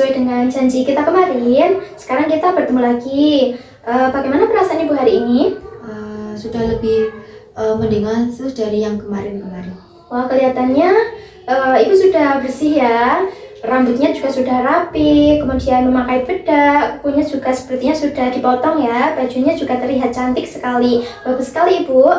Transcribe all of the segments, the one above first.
sesuai dengan janji kita kemarin, sekarang kita bertemu lagi. Bagaimana perasaan Ibu hari ini? Sudah lebih mendingan sus dari yang kemarin-kemarin. Wah, kelihatannya Ibu sudah bersih ya. Rambutnya juga sudah rapi, kemudian memakai bedak, kukunya juga sepertinya sudah dipotong ya. Bajunya juga terlihat cantik sekali. Bagus sekali Ibu.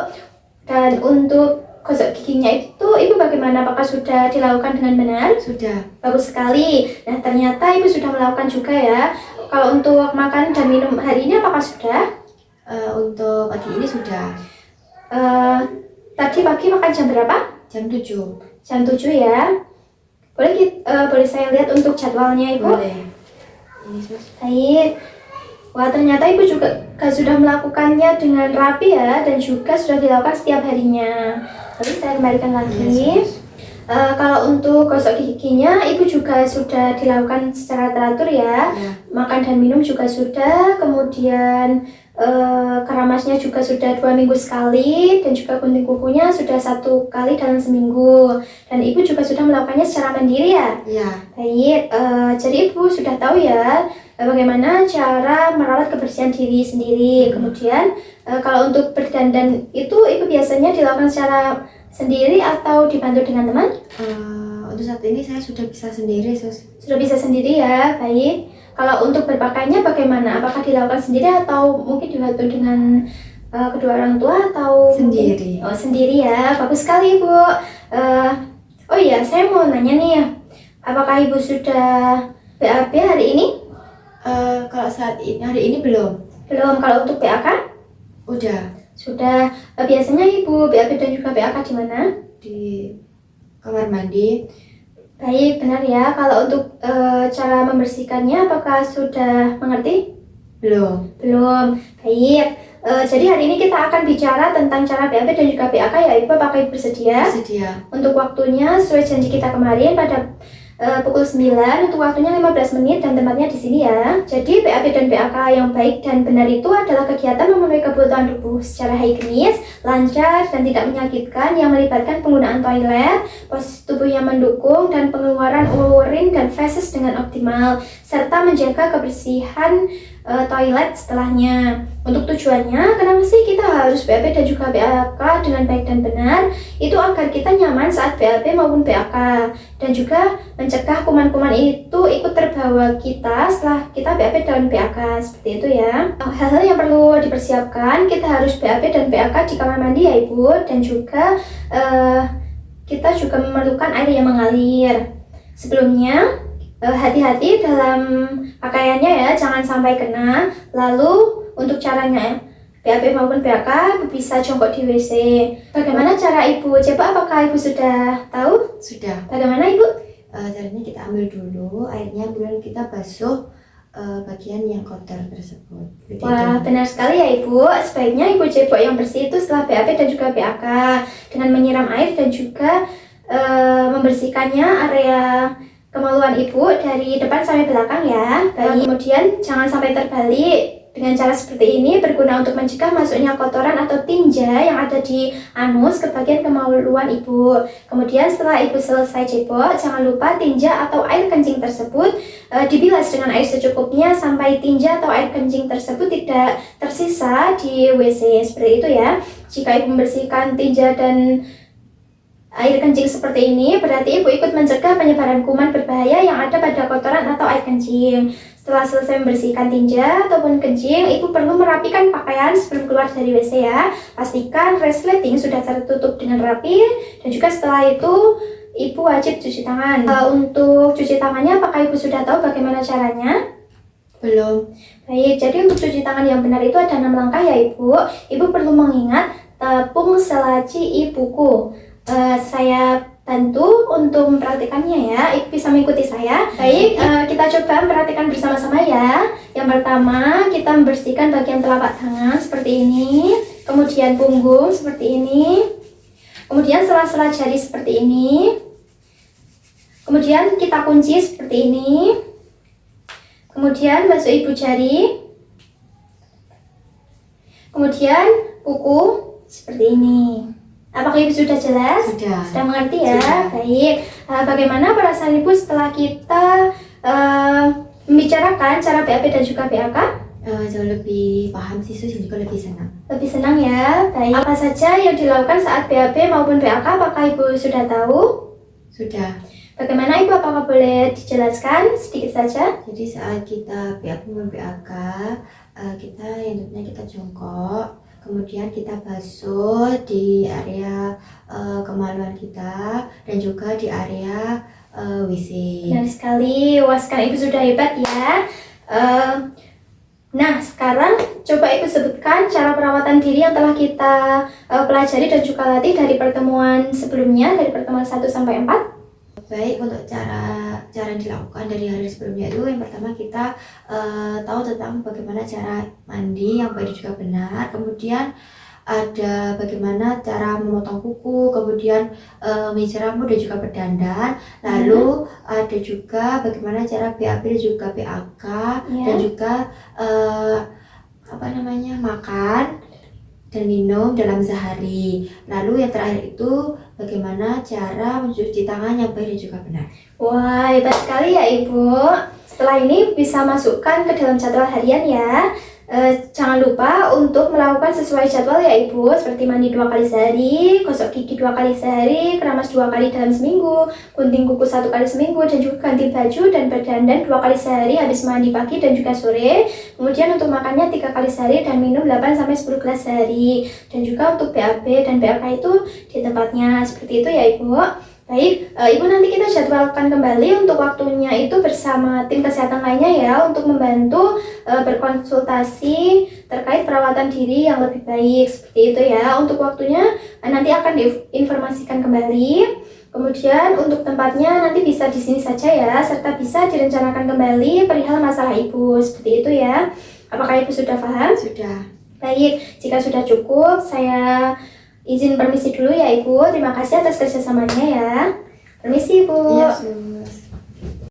Dan untuk gosok giginya itu Ibu bagaimana? Apakah sudah dilakukan dengan benar? Sudah. Bagus sekali. Nah, ternyata Ibu sudah melakukan juga ya. Kalau untuk makan dan minum hari ini apakah sudah? Untuk pagi ini sudah. Tadi pagi makan jam berapa? Jam 7. Jam 7 ya. Boleh saya lihat untuk jadwalnya Ibu? Boleh. Ini sus. Baik. Wah, ternyata Ibu juga sudah melakukannya dengan rapi ya, dan juga sudah dilakukan setiap harinya. Lalu saya kembalikan lagi. Yes. Kalau untuk gosok giginya, Ibu juga sudah dilakukan secara teratur ya. Makan dan minum juga sudah, kemudian keramasnya juga sudah 2 minggu sekali, dan juga gunting kukunya sudah 1 kali dalam seminggu. Dan Ibu juga sudah melakukannya secara mandiri ya? Iya. Baik, jadi Ibu sudah tahu ya bagaimana cara merawat kebersihan diri sendiri. Kemudian kalau untuk berdandan itu Ibu biasanya dilakukan secara sendiri atau dibantu dengan teman? Untuk saat ini saya sudah bisa sendiri sus. Sudah bisa sendiri ya, baik. Kalau untuk berpakaiannya bagaimana? Apakah dilakukan sendiri atau mungkin dibantu dengan kedua orang tua atau Sendiri. Oh, sendiri ya, bagus sekali Ibu. Oh iya, saya mau nanya nih ya, apakah Ibu sudah BAB hari ini? Kalau saat ini hari ini belum. Belum. Kalau untuk BAK? Udah. Sudah. Biasanya Ibu BAB dan juga BAK di mana? Di kamar mandi. Baik, benar ya. Kalau untuk cara membersihkannya apakah sudah mengerti? Belum. Belum. Baik. Jadi hari ini kita akan bicara tentang cara BAB dan juga BAK ya Ibu. Apakah Ibu bersedia? Bersedia. Untuk waktunya sesuai janji kita kemarin pada pukul 9, untuk waktunya 15 menit dan tempatnya di sini ya. Jadi BAB dan BAK yang baik dan benar itu adalah kegiatan memenuhi kebutuhan tubuh secara higienis, lancar dan tidak menyakitkan yang melibatkan penggunaan toilet, posisi tubuh yang mendukung dan pengeluaran urin dan feses dengan optimal, serta menjaga kebersihan toilet setelahnya. Untuk tujuannya, kenapa sih kita harus BAB dan juga BAK dengan baik dan benar? Itu agar kita nyaman saat BAB maupun BAK, dan juga mencegah kuman-kuman itu ikut terbawa kita setelah kita BAB dan BAK, seperti itu ya. Hal-hal yang perlu dipersiapkan, kita harus BAB dan BAK di kamar mandi ya Ibu, dan juga kita juga memerlukan air yang mengalir. Sebelumnya, hati-hati dalam pakaiannya ya, jangan sampai kena. Lalu untuk caranya BAB maupun BAK bisa jongkok di WC. Bagaimana cara Ibu coba? Apakah Ibu sudah tahu? Sudah. Bagaimana Ibu? Caranya kita ambil dulu airnya, kemudian kita basuh bagian yang kotor tersebut. Wah, benar sekali ya Ibu. Sebaiknya Ibu cebok yang bersih itu setelah BAB dan juga BAK dengan menyiram air dan juga membersihkannya area kemaluan Ibu dari depan sampai belakang ya. Kemudian jangan sampai terbalik. Dengan cara seperti ini berguna untuk mencegah masuknya kotoran atau tinja yang ada di anus ke bagian kemaluan Ibu. Kemudian setelah Ibu selesai cebok, jangan lupa tinja atau air kencing tersebut dibilas dengan air secukupnya sampai tinja atau air kencing tersebut tidak tersisa di WC, seperti itu ya. Jika Ibu membersihkan tinja dan air kencing seperti ini, berarti Ibu ikut mencegah penyebaran kuman berbahaya yang ada pada kotoran atau air kencing. Setelah selesai membersihkan tinja ataupun kencing, Ibu perlu merapikan pakaian sebelum keluar dari WC ya. Pastikan resleting sudah tertutup dengan rapi, dan juga setelah itu Ibu wajib cuci tangan. Untuk cuci tangannya, apakah Ibu sudah tahu bagaimana caranya? Belum. Baik, jadi untuk cuci tangan yang benar itu ada 6 langkah ya Ibu. Ibu perlu mengingat tepung selaci ibuku. Saya bantu untuk mempraktikannya ya. Ibu bisa mengikuti saya. Baik, kita coba memperhatikan bersama-sama ya. Yang pertama, kita membersihkan bagian telapak tangan seperti ini, kemudian punggung seperti ini, kemudian sela-sela jari seperti ini, kemudian kita kunci seperti ini, kemudian basuh ibu jari, kemudian kuku seperti ini. Apakah Ibu sudah jelas? Sudah. Sudah mengerti ya? Sudah. Baik. Bagaimana perasaan Ibu setelah kita membicarakan cara BAP dan juga BAK? Jauh lebih paham sih Sus, juga lebih senang. Lebih senang ya. Baik. Apa saja yang dilakukan saat BAP maupun BAK? Apakah Ibu sudah tahu? Sudah. Bagaimana Ibu? Apakah boleh dijelaskan sedikit saja? Jadi saat kita BAP maupun BAK, kita yang tentunya kita jongkok, kemudian kita basuh di area kemaluan kita dan juga di area WC. Benar sekali. Wah, sekarang Ibu sudah hebat ya. Nah, sekarang coba Ibu sebutkan cara perawatan diri yang telah kita pelajari dan juga latih dari pertemuan sebelumnya, dari pertemuan 1 sampai 4. Baik, untuk cara yang dilakukan dari hari sebelumnya itu, yang pertama kita tahu tentang bagaimana cara mandi yang baik juga benar, kemudian ada bagaimana cara memotong kuku, kemudian menyiram rambut dan juga berdandan, lalu ada juga bagaimana cara BAP dan juga BAK, dan juga makan dan minum dalam sehari. Lalu yang terakhir itu bagaimana cara mencuci tangan yang baik dan juga benar. Wah, hebat sekali ya Ibu. Setelah ini bisa masukkan ke dalam jadwal harian ya. Jangan lupa untuk melakukan sesuai jadwal ya Ibu, seperti mandi 2 kali sehari, gosok gigi 2 kali sehari, keramas 2 kali dalam seminggu, gunting kuku 1 kali seminggu, dan juga ganti baju dan berdandan 2 kali sehari habis mandi pagi dan juga sore. Kemudian untuk makannya 3 kali sehari dan minum 8-10 gelas sehari. Dan juga untuk BAP dan BAK itu di tempatnya, seperti itu ya Ibu. Baik, Ibu nanti kita jadwalkan kembali untuk waktunya itu bersama tim kesehatan lainnya ya, untuk membantu berkonsultasi terkait perawatan diri yang lebih baik, seperti itu ya. Untuk waktunya nanti akan diinformasikan kembali. Kemudian untuk tempatnya nanti bisa di sini saja ya, serta bisa direncanakan kembali perihal masalah Ibu, seperti itu ya. Apakah Ibu sudah paham? Sudah. Baik, jika sudah cukup, saya izin permisi dulu ya Ibu. Terima kasih atas kerjasamanya ya. Permisi Ibu. Iya, Sus.